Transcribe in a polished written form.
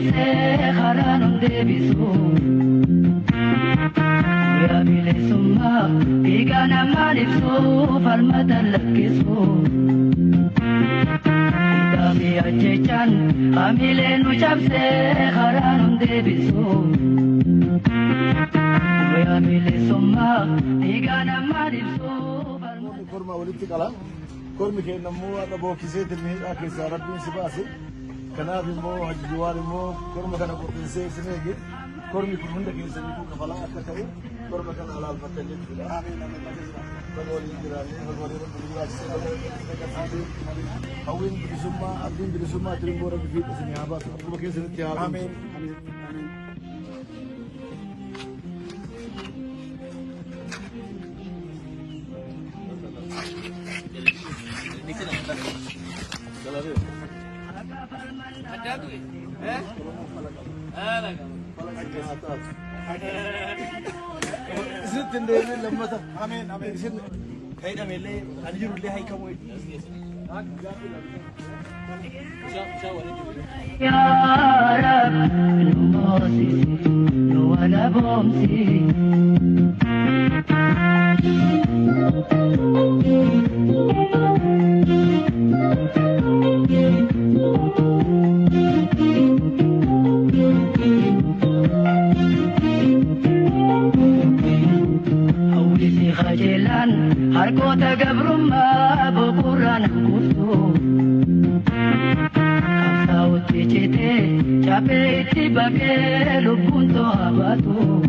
cabse haranum debisu ya bilisumma igana malifsu falmatan lakisu idami ajechan amilenu cabse haranum debisu ya bilisumma igana malifsu korma walitti qala kormi keenya immoo akka bookisee tilmiidhaa keessaa rabbiin si baase kanaaf immoo hajji jiwaan immoo korma kana qopheessee sineegi kormi kun hunda keessanii kafalaa akka ta'e korma kana alaalfattan jechuudha. Waliin jiraannee waliin hawwiin bilisummaa abdiin bilisummaa tirimboo rabbi fi isin haa baasu akkuma keessanitti haa ameen. Amin amin. Kain amele anjur le hai kamu. Ya Rab, numosi, nuwana bomsi. Khajilan harkota gabrumma bukuran kutu kapsauti cite cape itibake lubunto abatu